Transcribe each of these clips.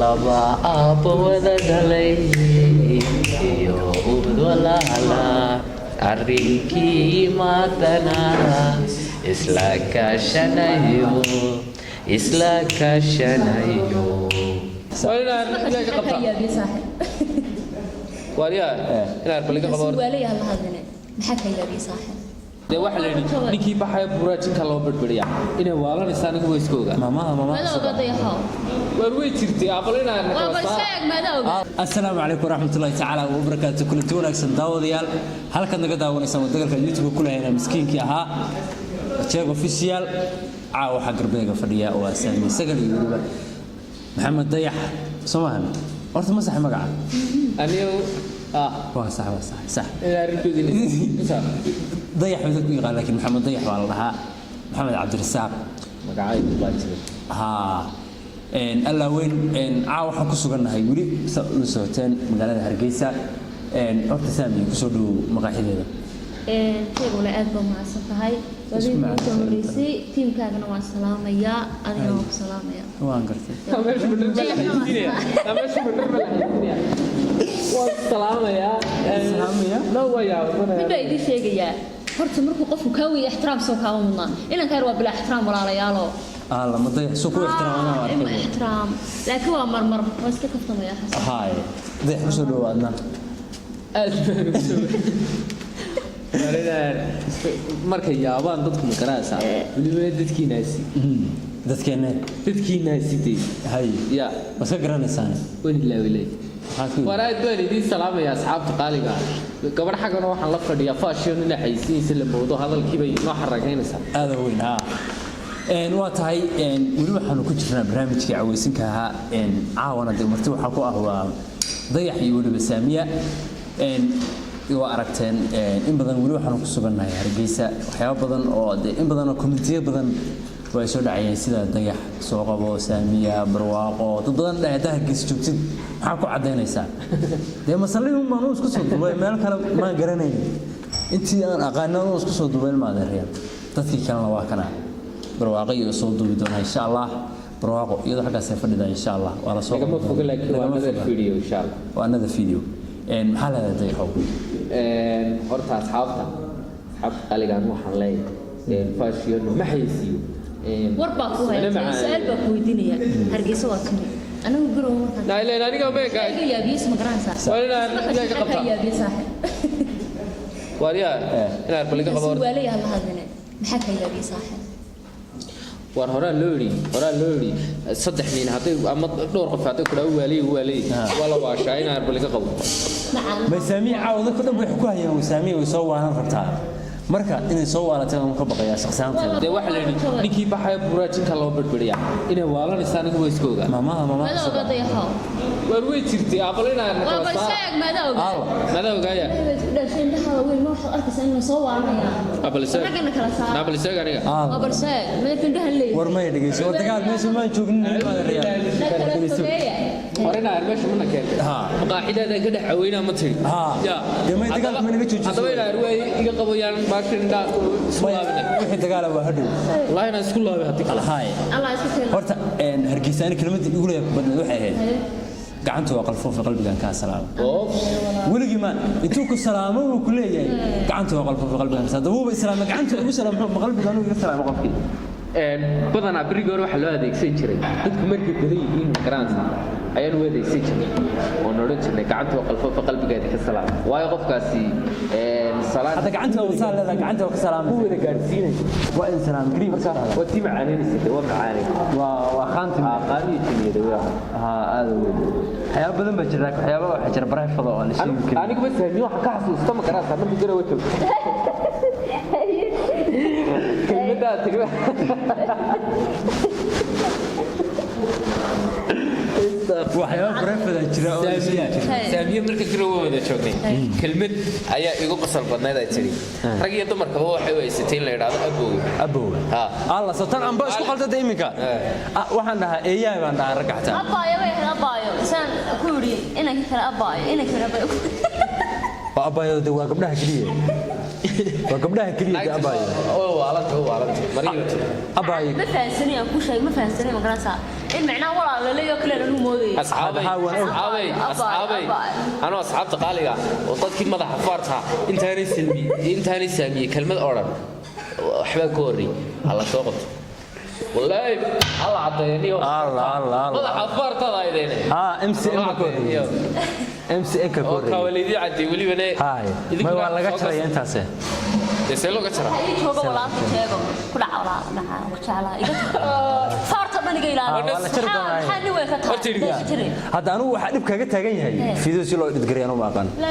laba aabbo wada dhalay iyo ubad walaala arrinkii maantana isla kaashanayo واريا إلى البلد قبر. سوالي هلا هذين محكي يا بي صاحب. ده واحد نيكي بحاجة برا كلا بدبريا. إنه والله نستاني هو يسكوجا. ماما. ماذا بدأ يحاول؟ وروي ترتي أقولنا أنا. وبرشاق ماذا؟ السلام عليكم ورحمة الله تعالى وبركاته. كل تونا أحسن داوديال. هل كنا قد داونا سما دقل اليوتيوب كلها هنا مسكين كيها. شيء أوفيشيال. عاو حق ربيعة فريا وسامي سجل يقول محمد ضيح سمعنا. أرث مسح مقعد. أنيو صح. إلى ركوزين. ضيح مثل يقال لكن محمد ضيح والله محمد عبد الرزاق مقعد باجر. إن الله وين إن عاو حكوا سجلنا هاي ولي لسوتين مقالة هرجيسة إن أرث سامي كسروا مقاعد هذا. تقول أدب مع الصفهاي وذي تمريسي تيم كأنه مع السلامة يا أنا مع السلامة يا وان قرتي والسلامة يا لا ويا بدأ يدي شيء يا فرت مركو قف كوي احترام سو كاونا إلا كانوا بلا احترام ولا رياله الله ما ضيع سوكو احترام أنا احترام لكن هو مرمر بس كفتنا يا حسن هاي ضيع كسروا أدنى markay yaabaan dadku ma garanaysaa waliba dadkii naasi hay ya waska garanaysaa walilaawilay waraad baan idin salaamaya asxaabta qaaliga gabar xaqana waxaan la fadhiyaa fashion ina xaysiinaysa la moodo hadalkiiba noo xarageynaysaa aad weyn waa tahay wali waxaanu ku jirnaa barnaamijkii caweysinka ahaa caawana marti waxa ku ah waa dayax iyo waliba saamiya aragteen in badan wali waxaan ku sugannahay Hargeysa waxyaabo badan oo in badan oo community badan way soo dhacayeen sida dayax soo qabo saamiya barwaaqo dad badan dhayada Hargeysa joogtid maxaa ku cadeynaysaa masaliin ma noo isku soo duubay meel kale ma garanayno intii aan aqaano isku soo duubay ma adeerayaan dadkii kalena waa kana barwaaqo iyo soo duubi doona insha Allah barwaaqo iyadoo xaggaas ay fadhida insha Allah waa la soo kama foga laakiin waa another video insha Allah waa another video maxaa la dayaxo horta asxaabta qaligan waxaan leeyahay fashion ma haysiyo warba ku hayay su'aal ba ku weydiinaya Hargeysa waa timi anigu garow markaan la ilaa aniga ma gaay ya biis ma garanaysaa wala aniga qabta ya biis saaxib wariya ila balliga qabar su'aal ya Allah hadane maxaa ka ya biis saaxib war hore loo yiri saddex nin haday ama dhowr qof haday ku dhaw waalay wala waashaa in balliga qabo ma saamiya caawda ku dhan wax ku hayaan saamiya way soo waanan rabtaa marka inay soo waalataan ma ka baqayaa shakhsiyaanteeda de waxa la yiri ninkii baxay buraajin ka loo badbariya inay waalan isaan ugu iskooga mama mada ogaday haw war way jirtay aabalina waa barsaag mada ogaaya dhashay dhaxal weyn ma waxa arkaysaa inuu soo waalanaya abalsaag ragana kala saar abalsaag aniga waa barsaag ma kan dhahan leeyahay war ma dhageyso war dagaal meesha ma joognin ma reeyay horena meesha ma nakeen maqaaxidaada ka dhaxaweyna ma tiri ya ma dagaal ma naga joojiso hadaba ilaa way iga qabayaan baashinda wixii dagaal waa hadhow wallahi inaan isku laabay hadii kala haay Allah isku keen horta Hargeysa kelmadii ugu leeyahay badna waxay ahayd gacanta waa qalfoof qalbigan ka salaam waligi ma intuu ku salaamo uu ku leeyahay gacanta waa qalfoof qalbigan ka dabuuba islaam gacanta ugu salaamo qalbigan uu salaamo qofkii badana barigoor waxa loo adeegsan jiray dadku markay badan yihiin garanaysa ayaan u adeegsan jiray oo noqon jiray gacanta waa qalfoof qalbigeeda ka salaam waayo qofkaasi salaad hada gacanta waa salaam gacanta waa ka salaam uu wada gaarsiinay waa in salaam kariim marka waa tii macaanaysa waa macaanay waa khaantim qaali timiyada waa aad waxyaabo badan ba jira waxyaabo waxa jira barafada oo la sheegay kariim anigu bas saamiyo waxa ka xasuusta ma garanaysa markii jira wato كلمة تقول waxyaabo barafada jira oo saamiyo marka garow wada joognay kelmad ayaa igu qosol badneed ay tiri rag iyo dumarkaba waxay weysatay in la yiraahdo abow Allah satan amba isku qaltay iminka waxaan dhahaa eeyahay baan dhahaa rag xataa abaayo san ku yiri inaan kala abaayo waa abaayo waa gabdhaha kaliya waa gabdhaha kaliya abaayo oo waalad mariyo abaayo ma fahansanay ku sheeg ma fahansanay ma garanaysaa المعنى ولا لا ياكل له مودي أصحابي أنا أصحاب تقالية وطلت كل ماذا حفرتها أنت هني سامي كلمة أورد حبا كوري على صوت والله الله عطيني الله ماذا حفرتها ضايدين MC كوري كواليدي عدي ولي بني هاي ما هو laga jaray intaas desee looga jara ay jooga walaal sheego ku dhac walaal dhaca ku jeclaa iga farta baniga ilaaliyo wala jir doonay xani way ka tahay hadda anu waxa dhib kaga taagan yahay fiidoo si loo dhidgaray anu ma aqaan la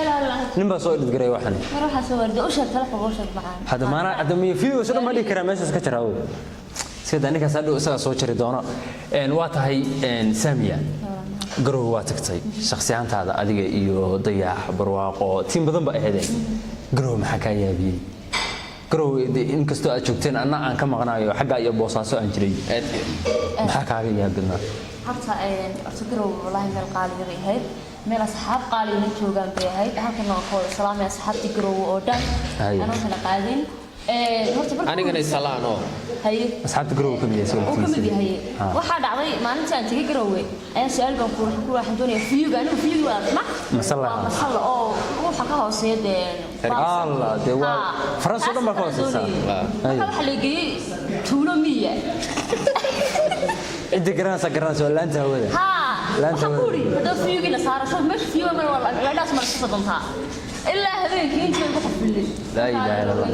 nin baa soo dhidgaray waxan waxa soo wardo u sheeg tala qobo sheeg bacaan hadda maana hadda ma fiidoo soo ma dhigi karaa meesha iska jira oo sida ninka saadho isaga soo jiri doono waa tahay Saamiya garow waa tagtay shakhsiyaantaada adiga iyo dayax barwaaqo tiim badan ba ahaydeen garow maxaa ka yaabiyay garow in kasto aad joogteen anna aan ka maqnaayo xagga iyo boosaaso aan jiray maxaa kaaga yaabinaa horta garow wallahi meel qaali yahay meel asxaab qaali la joogan bay ahayd halkan oo kooda salaamay asxaabti garow oo dhan ana kala qaadin anigana salaano hay asxaabta garow ka miyay soo fiisay waxa dhacday maalintii aan tagay garow ay su'aal baan ku waxaan doonaya fiiga anigu fiiga waa masala oo waxa ka hooseeyay Allah de waa faransa dhan ba ka hooseeyay waxa la geeyay tuulo miya inta garanaysa laanta hawada laanta hawada hada fiiga la saaro soo meesha fiiga mar wala la dhaas mar sadonta إلا هذين كين شيء بحفلين لا إله إلا الله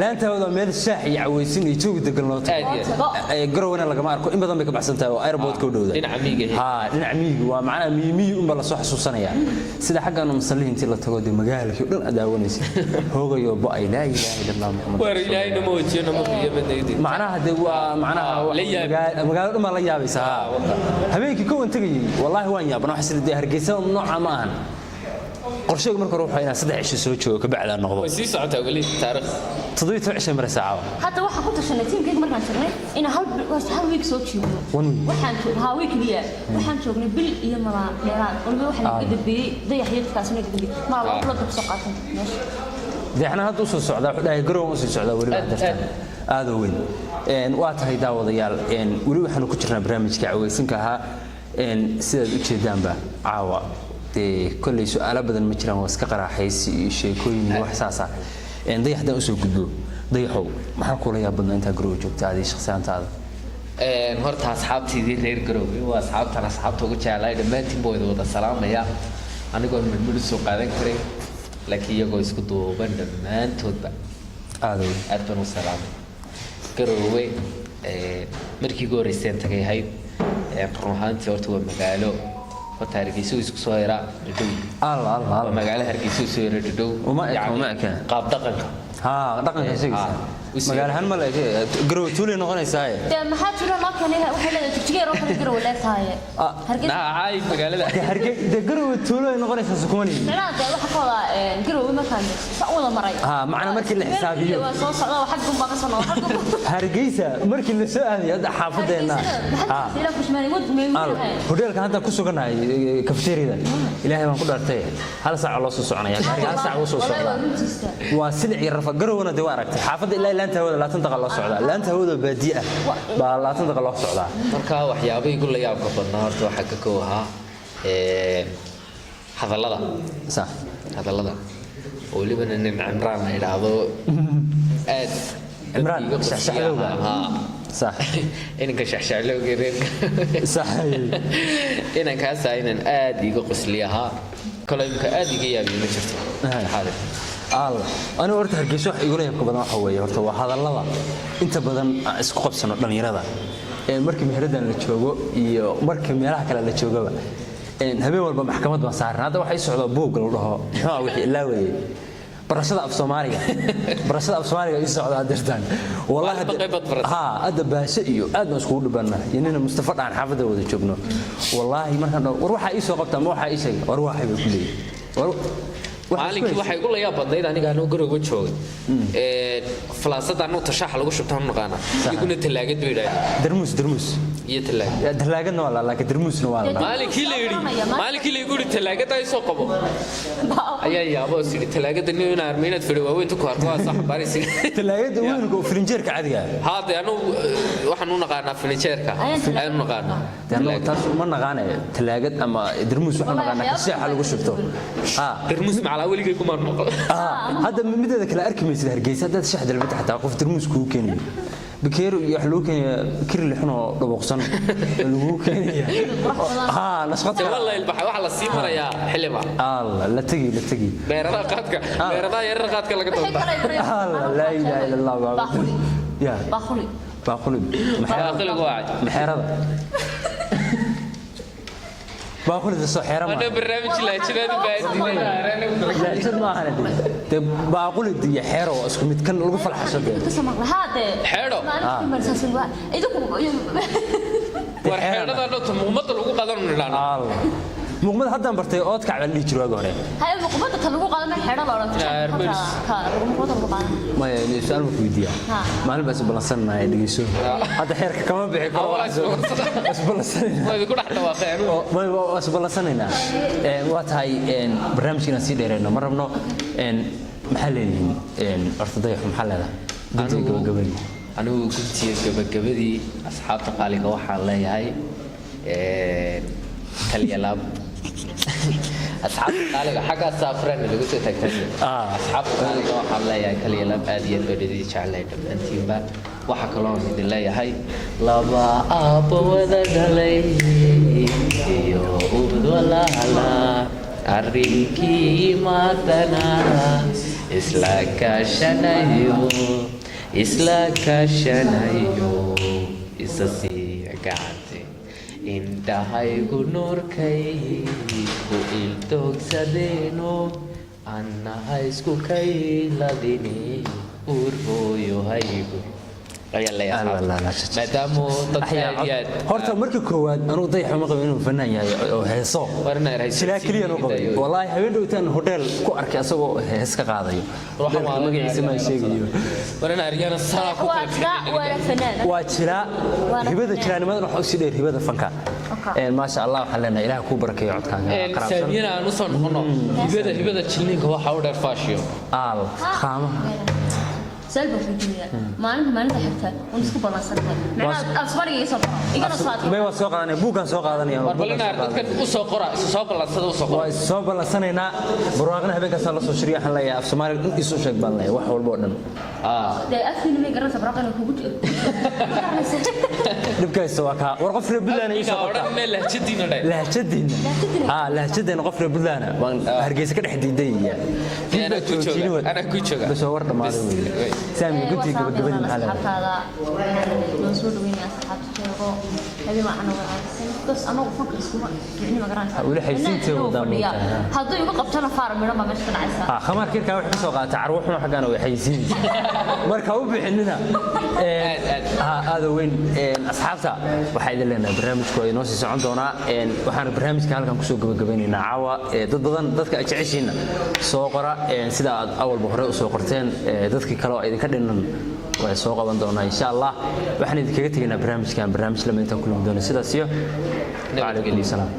لا أنت هذا ميل الشاحي عويسين يجوا يدقلنوت قرونا لقى ما أركو إن بدهم يكبر حسنته وأيربود كودو ده نعميجه نعميجه ومعنا ميمي ولا صح سوسنا يعني سيدا حاجة أنا مصلين تلا تقعد مجال شو لن أداونيس هو يو بقى لا إله إلا الله محمد ورجاي نموت يا نموت يا من يدي معناها ده معناها مجال ما لا يابس هبيك يكون تجي والله وين يا بنو حسن ده هرجيسة نوع عمان qorsheegu marka ruuxa ina 3 cisho soo joogo ka bacda noqdo way sii socotaa wali taariikh 17 mar saaco hadda waxa ku tashanay tiimkayga markaan tagnay in hal week soo joogo waxaan weekliya waxaan joognay bil iyo mala dheeraad walba waxa laga dabiyay dayaxyadkaasna dabiyay ma la dab soo qaatan meesha dayaxna hadda u soo socdaa wuxuu dhahay garoon u soo socdaa wali baa dartan aad u weyn waa tahay daawadayaal wali waxaan ku jirnaa barnaamijka caweysinka ahaa sidaad u jeedaanba caawa كل سؤال أبدا مجرم واسكقر حيس شيء كوين وحساسة ضيح ده أسوق جدو ضيحوا ما حكوا لي أبدا أنت جروج وبتاعي شخصيا هذا هرت أصحابتي ذي غير جروج وأصحابتي أنا أصحابتي وقلت على ما تبغى يدور السلام يا أنا قول من مدرسة قاعدين كري لكن يجوا يسكتوا بند ما تود هذا أتبنو السلام جروج مركي جوري سنت كي هاي روحان تورتوا مقالو وتاريخي isku soo yara dhadhow Allah magaalo hargeysa soo yara dhadhow uma ka qaab dhaqanka dhaqanka sigiisa magaalahan ma leeyahay garow tuulay noqonaysaa maxaa jira ma kan waxa la tigtigeer oo kale garow leetahay hargeysa ay magaalada hargeysa garow tuulay noqonaysaa sukumani nanaada waxa kooda garow ma kan wada maray macna markii la xisaabiyo soo socda waxa gumba ka soo hargeysa markii la soo aadiyo xaafadeena ila kushmani wad meeyo hoteelka hadda ku suganahay kafteerida ilaahay baan ku dhaartay hal saac loo soo soconaya gaari hal saac soo socda waa silci rafa garowna de waa aragtay xaafada ilaa laanta hawada 20 daqiiqo loo socda laanta hawada baadiya baa 20 daqiiqo loo socda marka waxyaabay ku la yaabka badnaa horta waxa ka koobaha hadallada sax hadallada oo waliba nin Imraan ay dhaado aad Imraan shaxshadowga صح إنك شحشالو غيرين صحيح إنك هسا إن آدي قصليها كل يوم كآدي جيا بيمشيت حاضر الله أنا ورت هرجيش واحد يقول لي بدنا حوي ورت هذا الله أنت بدن اسقط سنة دنيا هذا مركب مهردا اللي تشوجو مركب ميراح كلا اللي تشوجو هبي والله محكمة مسار هذا واحد يسعد أبوك الله ها وحي لا وي برشاد أف سوماليا برشاد أف سوماليا يسعد هادرتان والله هذا باشئيو هذا مسكول بنا يعني مستفاد عن حافظه وذي شبنا والله ما كان وروح عيسى قبته ما وحى عيسى وروح بكلي maalinki waxa igu la yaab badnayd aniga anoo garow joogay falaasada anoo tashax lagu shubtaan naqaana iguna talaagad bay yiraahdeen darmus iyo talaagad talaagadna waa laakiin darmuusna waa maalinkii la yidhi talaagada ay soo qabo ayaa yaabo sidii talaagada nin armeynad fadhi waaweynta ku harto waa sax baris talaagada weynka oo firinjeerka caadiga haddii anu waxaan u naqaanaa firinjeerka ayaan naqaanaa taas ma naqaanay talaagad ama darmuus waxaan naqaanaa kashaxa lagu shubto darmuus macala weligay kuma noqon hadda mideeda kala arki maysid Hargeysa dad shax dalbada xataa qof darmuus ku keenay بكير يحلوك بكير اللي احنا دبقسن اللي نسخط والله البحر وحلا السيمره يا حلمه الله لا تجي بيردا قادك لك الله لا اله الا الله باخلي يا باخلي واحد محيرده باخذ الصحيره انا برنامج لا جناد لا جد ما انا باقول دي حيره اسكو مid kan lagu falxashade xeero war xeerada dhto muqmada lagu qadan nidaan muqmada haddaan bartay ood ka cabal jiro hore hay muqmada ta lagu qadan xeero la oran ka muqmada lagu qadan ma yani su'aal ku weydiiya maalin bas balansanay dhigeyso hadda xeerka kama bixi karo bas balansanay way ku dhaxda waa khayr way bas balansanayna waa tahay barnaamijkina si dheereeno ma rabno maxaa leeyihiin ardaday maxaa leedahay gabagabadii anigu guntiga gabagabadii asxaabta qaaliga waxaan leeyahay كاليلاب أصحاب قالوا حاجة سافرين اللي قلت تكتب أصحاب قالوا حلا يا كاليلاب هذه البلدية شعلة أنتي با وحكلون الله يا هاي لبا أبو ذا دلي يو ولا لا أريكي ما تنا إسلاك شنايو إسلاك شنايو إساسي قاعدة indhahaygu nuurkaygu ildoogsadeeno annaha isku kayladini uurhooyohaygu maadaama dadkaadiyaad horta marka koowaad anuu dayaxa ma qabo inuu fanaan yahay oo heeso silaa keliya noo qabay wallaahi habeen dhowtaan hodheel ku arkay asagoo hees ka qaadayo magaciisa maa sheegayo waa jiraa hibada jiraanimadan waxa usii dheer hibada fanka maasha allah waxaan leenahay ilaah kuu barakeeyo codkaaga saamiyana aan usoo noqono hibada jilninka waxaa u dheer faashiyo qaamaha سلبا في الدنيا ما أنت حتى ونسكب الله سنتين معنا أصبري يسافر إيجانا صادق ما هو سوق أنا بوكان سوق هذا نيا وبلنا أردت وسوق قرا سوق الله صدق وسوق الله سنة هنا برواقنا هبين كسر الله سوشريا حلا يا في سمار يسوع شق بالله وحول بودن ده أكثر من يقرأ سبراقنا كوجود نبكي سواكها ورقفنا بلنا يسوع لا جدينا لا جدينا لا جدينا قفنا بلنا هرجيس كده حديدية أنا كوجو بس ورنا ما سامي قلت لك قبل هذا منصور وين يا صاحب شيخو هذه ما أنا بس أنا أفكر اسمه يعني ما قرأت ولا حيسينته ودامه هذا يبقى قبتنا فارم من ما مشتنا عيسى خمار كير كاوي حسوا تعروحنا حقنا وحيسين مركب بحننا هذا وين أصحابته وحيد لنا برنامج كويس نوسي سعندنا وحنا برنامج كان لكم كسوق قبلنا عوا ضد كأشعشينا سوقرا سيدا أول بحر سوقرتين ضد كلا إذا كنا وسوق بندونا إن شاء الله وحنا إذا كنت تجينا برنامج كان برنامج لما أنت كلهم دون سيدا سيو عليكم السلام